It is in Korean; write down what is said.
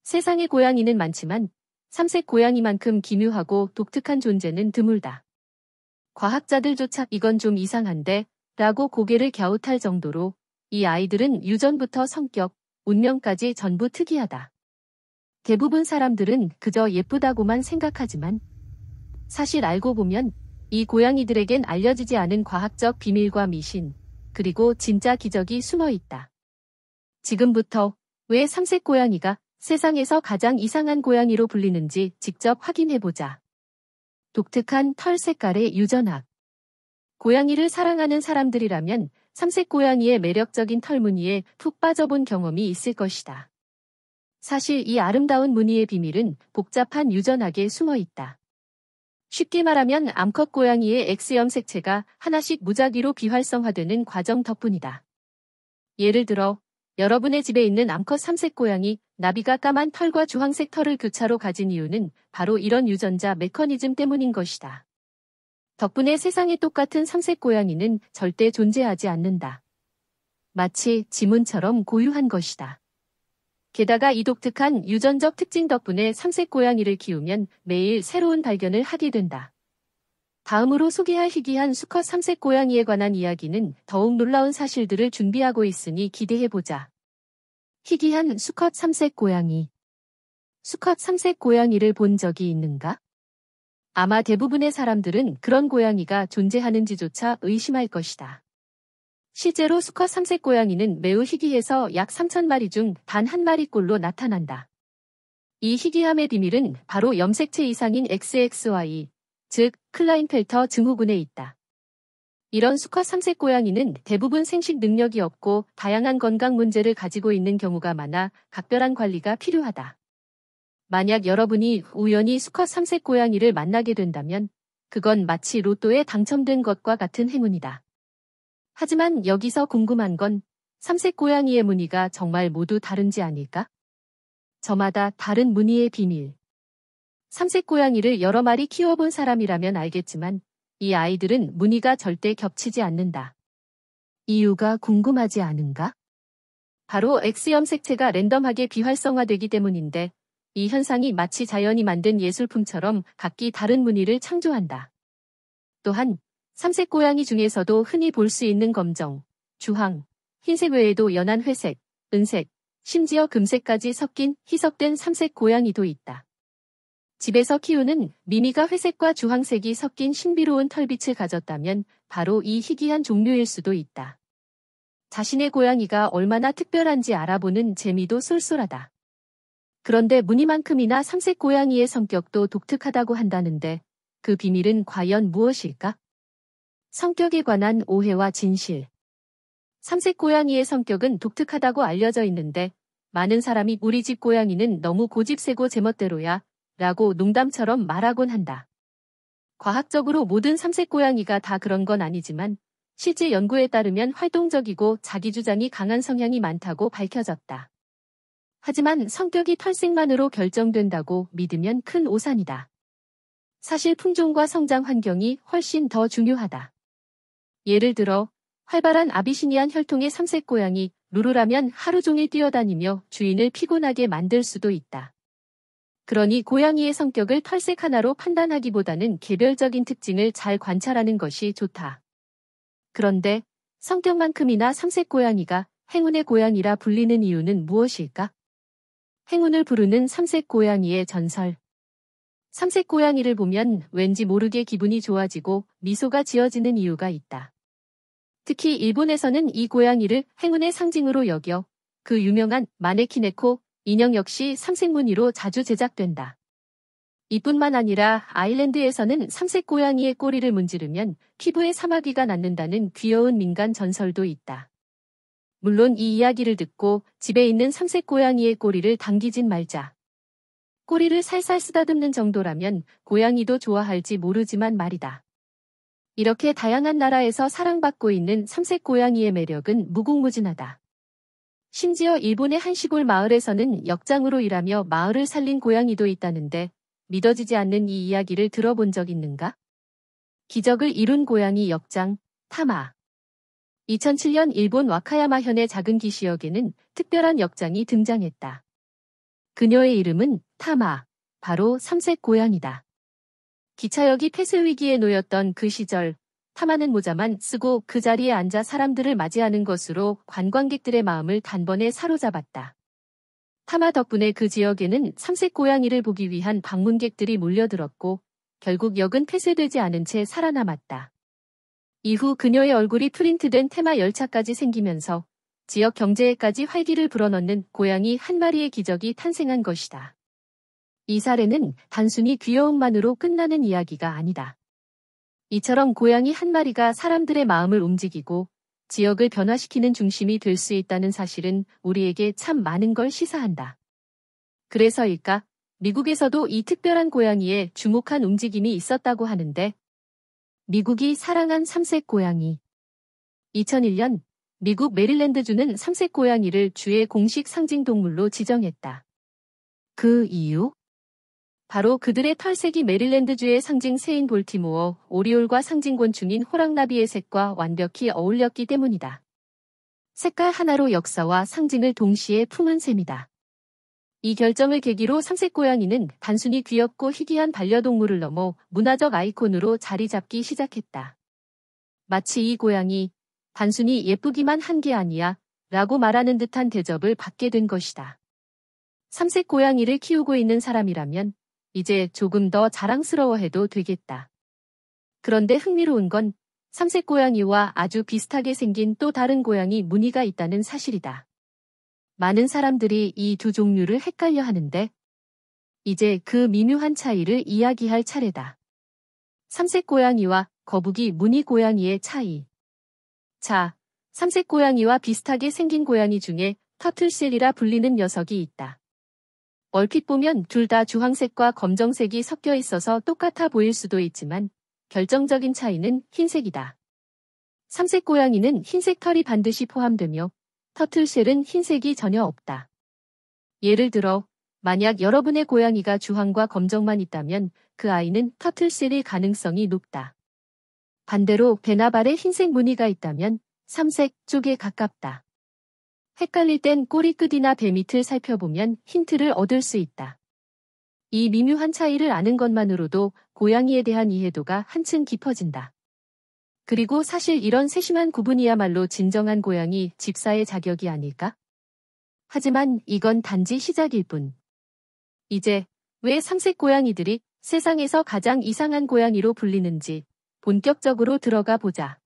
세상에 고양이는 많지만 삼색 고양이만큼 기묘하고 독특한 존재는 드물다. 과학자들조차 이건 좀 이상한데 라고 고개를 갸웃할 정도로 이 아이들은 유전부터 성격, 운명까지 전부 특이하다. 대부분 사람들은 그저 예쁘다고만 생각하지만 사실 알고 보면 이 고양이들에겐 알려지지 않은 과학적 비밀과 미신, 그리고 진짜 기적이 숨어 있다. 지금부터 왜 삼색 고양이가 세상에서 가장 이상한 고양이로 불리는지 직접 확인해보자. 독특한 털 색깔의 유전학. 고양이를 사랑하는 사람들이라면 삼색 고양이의 매력적인 털 무늬에 푹 빠져본 경험이 있을 것이다. 사실 이 아름다운 무늬의 비밀은 복잡한 유전학에 숨어 있다. 쉽게 말하면 암컷 고양이의 X염 색체가 하나씩 무작위로 비활성화되는 과정 덕분이다. 예를 들어 여러분의 집에 있는 암컷 삼색 고양이 나비가 까만 털과 주황색 털을 교차로 가진 이유는 바로 이런 유전자 메커니즘 때문인 것이다. 덕분에 세상에 똑같은 삼색 고양이는 절대 존재하지 않는다. 마치 지문처럼 고유한 것이다. 게다가 이 독특한 유전적 특징 덕분에 삼색 고양이를 키우면 매일 새로운 발견을 하게 된다. 다음으로 소개할 희귀한 수컷 삼색 고양이에 관한 이야기는 더욱 놀라운 사실들을 준비하고 있으니 기대해보자. 희귀한 수컷 삼색 고양이. 수컷 삼색 고양이를 본 적이 있는가? 아마 대부분의 사람들은 그런 고양이가 존재하는지조차 의심할 것이다. 실제로 수컷 삼색 고양이는 매우 희귀해서 약 3,000마리 중 단 한 마리꼴로 나타난다. 이 희귀함의 비밀은 바로 염색체 이상인 XXY, 즉 클라인펠터 증후군에 있다. 이런 수컷 삼색 고양이는 대부분 생식 능력이 없고 다양한 건강 문제를 가지고 있는 경우가 많아 각별한 관리가 필요하다. 만약 여러분이 우연히 수컷 삼색 고양이를 만나게 된다면 그건 마치 로또에 당첨된 것과 같은 행운이다. 하지만 여기서 궁금한 건 삼색 고양이의 무늬가 정말 모두 다른지 아닐까? 저마다 다른 무늬의 비밀. 삼색 고양이를 여러 마리 키워본 사람이라면 알겠지만 이 아이들은 무늬가 절대 겹치지 않는다. 이유가 궁금하지 않은가? 바로 X염 색체가 랜덤하게 비활성화되기 때문인데 이 현상이 마치 자연이 만든 예술품처럼 각기 다른 무늬를 창조한다. 또한 삼색 고양이 중에서도 흔히 볼 수 있는 검정, 주황, 흰색 외에도 연한 회색, 은색, 심지어 금색까지 섞인 희석된 삼색 고양이도 있다. 집에서 키우는 미미가 회색과 주황색이 섞인 신비로운 털빛을 가졌다면 바로 이 희귀한 종류일 수도 있다. 자신의 고양이가 얼마나 특별한지 알아보는 재미도 쏠쏠하다. 그런데 무늬만큼이나 삼색 고양이의 성격도 독특하다고 한다는데 그 비밀은 과연 무엇일까? 성격에 관한 오해와 진실. 삼색 고양이의 성격은 독특하다고 알려져 있는데 많은 사람이 우리 집 고양이는 너무 고집세고 제멋대로야 라고 농담처럼 말하곤 한다. 과학적으로 모든 삼색 고양이가 다 그런 건 아니지만 실제 연구에 따르면 활동적이고 자기 주장이 강한 성향이 많다고 밝혀졌다. 하지만 성격이 털색만으로 결정된다고 믿으면 큰 오산이다. 사실 품종과 성장 환경이 훨씬 더 중요하다. 예를 들어 활발한 아비시니안 혈통의 삼색 고양이 루루라면 하루 종일 뛰어다니며 주인을 피곤하게 만들 수도 있다. 그러니 고양이의 성격을 털색 하나로 판단하기보다는 개별적인 특징을 잘 관찰하는 것이 좋다. 그런데 성격만큼이나 삼색 고양이가 행운의 고양이라 불리는 이유는 무엇일까? 행운을 부르는 삼색 고양이의 전설. 삼색 고양이를 보면 왠지 모르게 기분이 좋아지고 미소가 지어지는 이유가 있다. 특히 일본에서는 이 고양이를 행운의 상징으로 여겨 그 유명한 마네키네코 인형 역시 삼색 무늬로 자주 제작된다. 이뿐만 아니라 아일랜드에서는 삼색 고양이의 꼬리를 문지르면 피부에 사마귀가 낫는다는 귀여운 민간 전설도 있다. 물론 이 이야기를 듣고 집에 있는 삼색 고양이의 꼬리를 당기진 말자. 꼬리를 살살 쓰다듬는 정도라면 고양이도 좋아할지 모르지만 말이다. 이렇게 다양한 나라에서 사랑받고 있는 삼색 고양이의 매력은 무궁무진하다. 심지어 일본의 한 시골 마을에서는 역장으로 일하며 마을을 살린 고양이도 있다는데 믿어지지 않는 이 이야기를 들어본 적 있는가? 기적을 이룬 고양이 역장, 타마. 2007년 일본 와카야마현의 작은 기시역에는 특별한 역장이 등장했다. 그녀의 이름은 타마, 바로 삼색 고양이다. 기차역이 폐쇄 위기에 놓였던 그 시절, 타마는 모자만 쓰고 그 자리에 앉아 사람들을 맞이하는 것으로 관광객들의 마음을 단번에 사로잡았다. 타마 덕분에 그 지역에는 삼색 고양이를 보기 위한 방문객들이 몰려들었고 결국 역은 폐쇄되지 않은 채 살아남았다. 이후 그녀의 얼굴이 프린트된 테마 열차까지 생기면서 지역 경제에까지 활기를 불어넣는 고양이 한 마리의 기적이 탄생한 것이다. 이 사례는 단순히 귀여움만으로 끝나는 이야기가 아니다. 이처럼 고양이 한 마리가 사람들의 마음을 움직이고 지역을 변화시키는 중심이 될 수 있다는 사실은 우리에게 참 많은 걸 시사한다. 그래서일까? 미국에서도 이 특별한 고양이에 주목한 움직임이 있었다고 하는데, 미국이 사랑한 삼색 고양이. 2001년 미국 메릴랜드주는 삼색 고양이를 주의 공식 상징 동물로 지정했다. 그 이유? 바로 그들의 털색이 메릴랜드주의 상징 새인 볼티모어 오리올과 상징 곤충인 호랑나비의 색과 완벽히 어울렸기 때문이다. 색깔 하나로 역사와 상징을 동시에 품은 셈이다. 이 결정을 계기로 삼색 고양이는 단순히 귀엽고 희귀한 반려동물을 넘어 문화적 아이콘으로 자리 잡기 시작했다. 마치 이 고양이, 단순히 예쁘기만 한 게 아니야 라고 말하는 듯한 대접을 받게 된 것이다. 삼색 고양이를 키우고 있는 사람이라면 이제 조금 더 자랑스러워해도 되겠다. 그런데 흥미로운 건 삼색 고양이와 아주 비슷하게 생긴 또 다른 고양이 무늬가 있다는 사실이다. 많은 사람들이 이 두 종류를 헷갈려 하는데 이제 그 미묘한 차이를 이야기할 차례다. 삼색 고양이와 거북이 무늬 고양이의 차이. 자, 삼색 고양이와 비슷하게 생긴 고양이 중에 터틀셀이라 불리는 녀석이 있다. 얼핏 보면 둘 다 주황색과 검정색이 섞여 있어서 똑같아 보일 수도 있지만 결정적인 차이는 흰색이다. 삼색 고양이는 흰색 털이 반드시 포함되며 터틀셀은 흰색이 전혀 없다. 예를 들어 만약 여러분의 고양이가 주황과 검정만 있다면 그 아이는 터틀셀일 가능성이 높다. 반대로 배나 발에 흰색 무늬가 있다면 삼색 쪽에 가깝다. 헷갈릴 땐 꼬리 끝이나 배 밑을 살펴보면 힌트를 얻을 수 있다. 이 미묘한 차이를 아는 것만으로도 고양이에 대한 이해도가 한층 깊어진다. 그리고 사실 이런 세심한 구분이야말로 진정한 고양이 집사의 자격이 아닐까? 하지만 이건 단지 시작일 뿐. 이제 왜 삼색 고양이들이 세상에서 가장 이상한 고양이로 불리는지 본격적으로 들어가 보자.